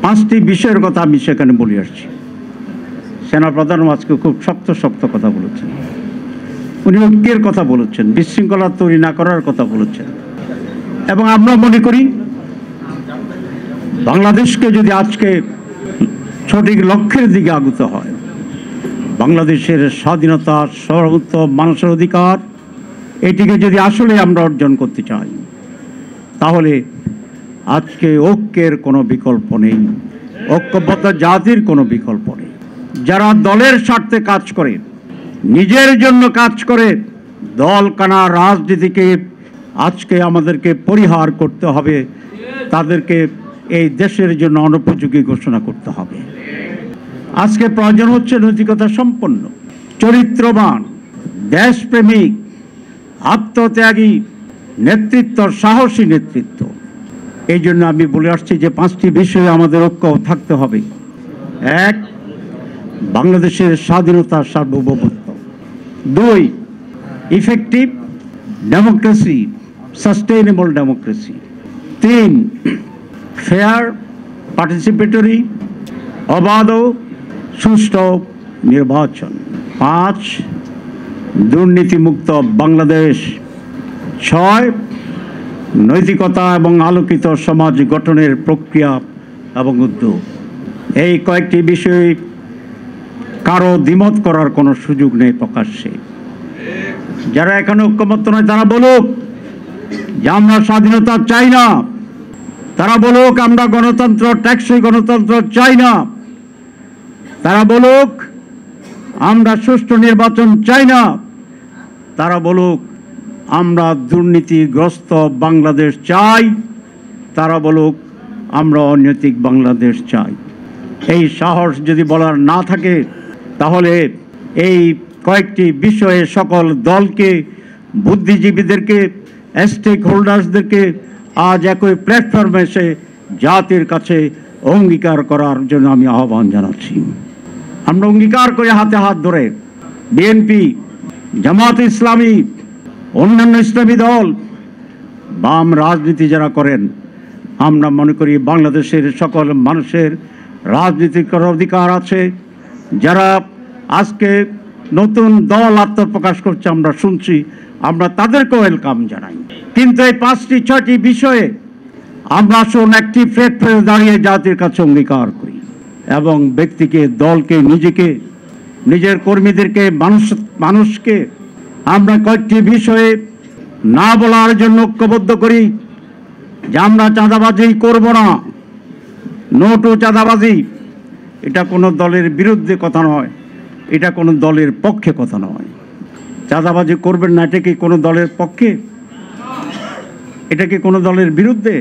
পাঁচটি বিষয়ের কথা আমি সেখানে বলে আসছি। সেনাপ্রধান আজকে খুব শক্ত শক্ত কথা বলেছেন। উনি ঐক্যের কথা বলেছেন, বিশৃঙ্খলা তৈরি না করার কথা বলেছেন। এবং আমরা মনে করি বাংলাদেশকে যদি আজকে সঠিক লক্ষ্যের দিকে আগুতে হয়, বাংলাদেশের স্বাধীনতা, সার্বভৌমত্ব, মানুষের অধিকার, এটিকে যদি আসলে আমরা অর্জন করতে চাই, তাহলে আজকে ঐক্যের কোনো বিকল্প নেই, ঐক্যবদ্ধ জাতির কোনো বিকল্প নেই। যারা দলের স্বার্থে কাজ করে, নিজের জন্য কাজ করে, দল কানা রাজনীতিকে আজকে আমাদেরকে পরিহার করতে হবে, তাদেরকে এই দেশের জন্য অনুপযোগী ঘোষণা করতে হবে। আজকে প্রয়োজন হচ্ছে নৈতিকতা সম্পন্ন, চরিত্রবান, দেশপ্রেমিক, আত্মত্যাগী নেতৃত্ব, সাহসী নেতৃত্ব। এই জন্য আমি বলে আসছি যে পাঁচটি বিষয়ে আমাদের ঐক্য থাকতে হবে। এক, বাংলাদেশের স্বাধীনতা, সার্বভৌমত্ব। দুই, ইফেক্টিভ ডেমোক্রেসি, সাস্টেইনেবল ডেমোক্রেসি। তিন, ফেয়ার, পার্টিসিপেটরি, অবাধ, সুষ্ঠু নির্বাচন। পাঁচ, দুর্নীতিমুক্ত বাংলাদেশ। ছয়, নৈতিকতা এবং আলোকিত সমাজ গঠনের প্রক্রিয়া এবং উদ্যোগ। এই কয়েকটি বিষয়ে কারো দ্বিমত করার কোনো সুযোগ নেই প্রকাশ্যে। যারা এখানে ঐক্যমত্য নয় তারা বলুক যে আমরা স্বাধীনতা চাই না, তারা বলুক আমরা গণতন্ত্র, টেকসই গণতন্ত্র চাই না, তারা বলুক আমরা সুষ্ঠু নির্বাচন চাই না, তারা বলুক আমরা দুর্নীতিগ্রস্ত বাংলাদেশ চাই, তারা বলুক আমরা অনৈতিক বাংলাদেশ চাই। এই সাহস যদি বলার না থাকে, তাহলে এই কয়েকটি বিষয়ে সকল দলকে, বুদ্ধিজীবীদেরকে, স্টেক হোল্ডার্সদেরকে আজ একই প্ল্যাটফর্মে এসে জাতির কাছে অঙ্গীকার করার জন্য আমি আহ্বান জানাচ্ছি। আমরা অঙ্গীকার করে হাতে হাত ধরে বিএনপি, জামাত ইসলামী, অন্যান্য ইসলামী দল, বাম রাজনীতি যারা করেন, আমরা মনে করি বাংলাদেশের সকল মানুষের রাজনীতি করার অধিকার আছে। যারা আজকে নতুন দল আত্মপ্রকাশ করছে আমরা শুনছি, আমরা তাদেরকেও ওয়েলকাম জানাই। কিন্তু এই পাঁচটি ছয়টি বিষয়ে আমরা আসুন একটি প্ল্যাটফর্মে দাঁড়িয়ে জাতির কাছে অঙ্গীকার করি এবং ব্যক্তিকে, দলকে, নিজেকে, নিজের কর্মীদেরকে, মানুষকে আমরা কয়েকটি বিষয়ে না বলার জন্য ঐক্যবদ্ধ করি যে আমরা চাঁদাবাজি করব না, নো টু চাঁদাবাজি। এটা কোনো দলের বিরুদ্ধে কথা নয়, এটা কোনো দলের পক্ষে কথা নয়। চাঁদাবাজি করবেন না, এটা কি কোনো দলের পক্ষে? এটা কি কোনো দলের বিরুদ্ধে?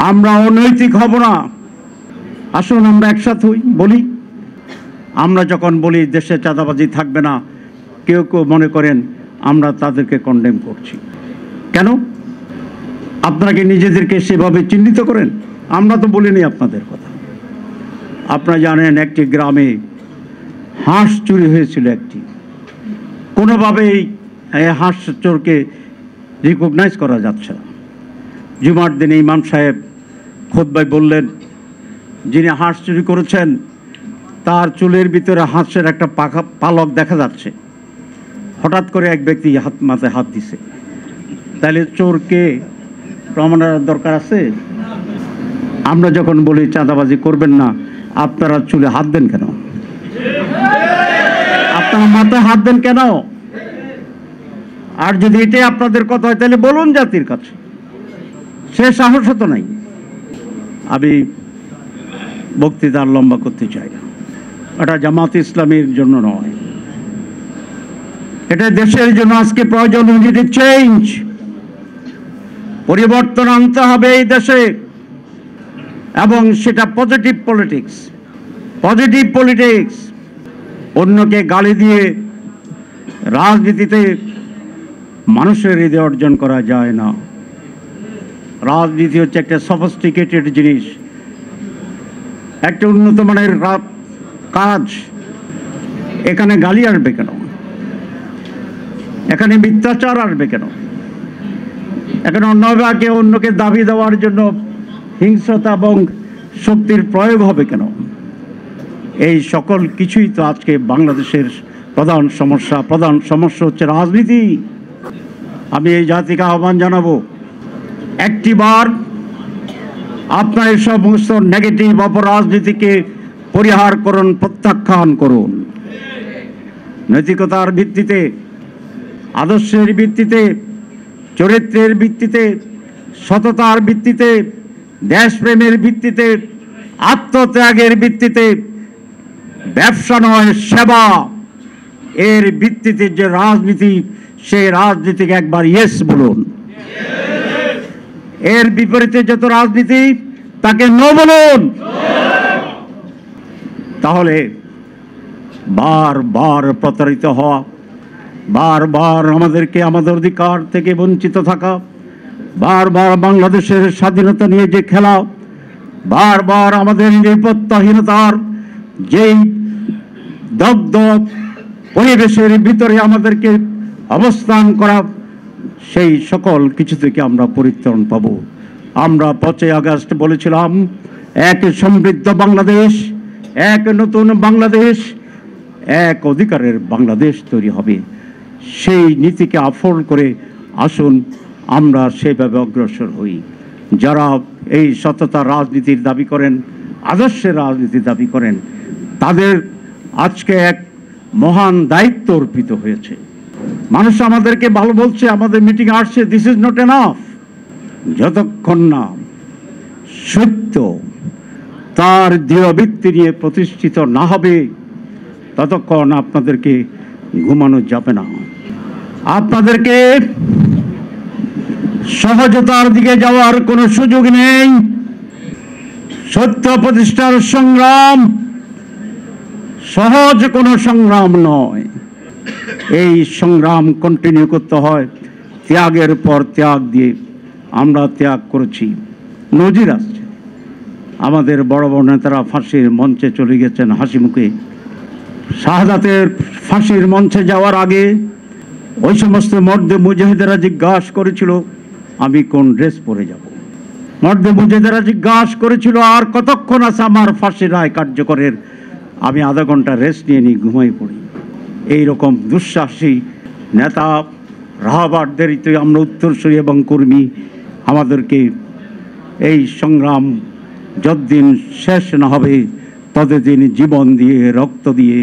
আমরা অনৈতিক হব না। আসুন আমরা একসাথে হই, বলি। আমরা যখন বলি দেশে চাঁদাবাজি থাকবে না, কেউ কেউ মনে করেন আমরা তাদেরকে কন্ডেম করছি। কেন? আপনারা কি নিজেদেরকে সেভাবে চিহ্নিত করেন? আমরা তো বলিনি আপনাদের কথা। আপনারা জানেন একটি গ্রামে হাঁস চুরি হয়েছিল একটি। কোনোভাবেই এই হাঁস চোরকে রিকগনাইজ করা যাচ্ছে না। জুমার দিনে ইমাম সাহেব খুতবায় বললেন, যিনি হাঁস চুরি করেছেন তার চুলের ভিতরে হাঁসের একটা পালক দেখা যাচ্ছে। হঠাৎ করে এক ব্যক্তি মাথায় হাত দিছে। তাহলে চোরকে প্রমাণের দরকার আছে? আমরা যখন বলি চাঁদাবাজি করবেন না, আপনারা চুলে হাত দেন কেন? আপনারা মাথায় হাত দেন কেন? আর যদি এটাই আপনাদের কথা হয় তাহলে বলুন জাতির কাছে। সে সাহস তো নাই। আমি বক্তৃতা লম্বা করতে চাই না। এটা জামাত ইসলামীর জন্য নয়, এটা দেশের জন্য আজকে প্রয়োজন। চেঞ্জ, পরিবর্তন আনতে হবে এই দেশে, এবং সেটা পজিটিভ পলিটিক্স। পজিটিভ পলিটিক্স, অন্যকে গালি দিয়ে রাজনীতিতে মানুষের হৃদয় অর্জন করা যায় না। রাজনীতি হচ্ছে একটা সফিস্টিকেটেড জিনিস, একটা উন্নত মানের কাজ। এখানে গালি আসবে কেন? এখানে মিথ্যাচার আসবে কেন? এখানে অন্যকে দাবি দেওয়ার জন্য হিংস্রতা এবং শক্তির প্রয়োগ হবে কেন? এই সকল কিছুই তো আজকে বাংলাদেশের প্রধান সমস্যা হচ্ছে রাজনীতি। আমি এই জাতিকে আহ্বান জানাবো, একটিবার আপনার এই সমস্ত নেগেটিভ অপরাজনীতিকে পরিহার করুন, প্রত্যাখ্যান করুন। নৈতিকতার ভিত্তিতে, আদর্শের ভিত্তিতে, চরিত্রের ভিত্তিতে, সততার ভিত্তিতে, দেশপ্রেমের ভিত্তিতে, আত্মত্যাগের ভিত্তিতে, ব্যবসা নয় সেবা, এর ভিত্তিতে যে রাজনীতি, সেই রাজনীতিকে একবার ইয়েস বলুন। এর বিপরীতে যত রাজনীতি, তাকে নো বলুন। তাহলে বারবার প্রতারিত হওয়া, বারবার আমাদেরকে আমাদের অধিকার থেকে বঞ্চিত থাকা, বারবার বাংলাদেশের স্বাধীনতা নিয়ে যে খেলা, বারবার আমাদের নিরাপত্তাহীনতার যেই দগ্ধ পরিবেশের ভিতরে আমাদেরকে অবস্থান করা, সেই সকল কিছু থেকে আমরা পরিত্রাণ পাব। আমরা 5ই আগস্ট বলেছিলাম, এক সমৃদ্ধ বাংলাদেশ, এক নতুন বাংলাদেশ, এক অধিকারের বাংলাদেশ তৈরি হবে। সেই নীতিকে আফল করে আসুন আমরা সেভাবে অগ্রসর হই। যারা এই সততা রাজনীতির দাবি করেন, আদর্শের রাজনীতির দাবি করেন, তাদের আজকে এক মহান দায়িত্ব অর্পিত হয়েছে। মানুষ আমাদেরকে ভালো বলছে, আমাদের মিটিং আসছে, দিস ইজ নট এনাফ। যতক্ষণ না সত্য তার দৃঢ় ভিত্তি নিয়ে প্রতিষ্ঠিত না হবে, ততক্ষণ আপনাদেরকে ঘুমানো যাবে না। আপনাদেরকে সহজতার দিকে যাওয়ার কোনো সুযোগ নেই। সত্য প্রতিষ্ঠার সংগ্রাম সহজ কোনো সংগ্রাম নয়। এই সংগ্রাম কন্টিনিউ করতে হয় ত্যাগের পর ত্যাগ দিয়ে। আমরা ত্যাগ করেছি, নজির আসছে। আমাদের বড় বড় নেতারা ফাঁসির মঞ্চে চলে গেছেন হাসি মুখে। শাহাদাতের ফাঁসির মঞ্চে যাওয়ার আগে ওই সমস্ত মর্দে মুজাহিদেরা জিজ্ঞাসা করেছিল, আমি কোন ড্রেস পরে যাব। মর্দে মুজাহিদেরা জিজ্ঞাসা করেছিল, আর কতক্ষণ আছে আমার ফাঁসির রায় কার্যকরের? আমি আধা ঘন্টা রেস্ট নিয়ে নিই, ঘুমাই পড়ি। এইরকম দুঃসাহসী নেতা রাহাবারদেরই আমরা উত্তরসূরি এবং কর্মী। আমাদেরকে এই সংগ্রাম যতদিন শেষ না হবে, ততদিন জীবন দিয়ে, রক্ত দিয়ে,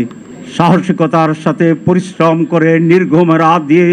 সাহসিকতার সাথে পরিশ্রম করে, নির্ঘুম রাত দিয়ে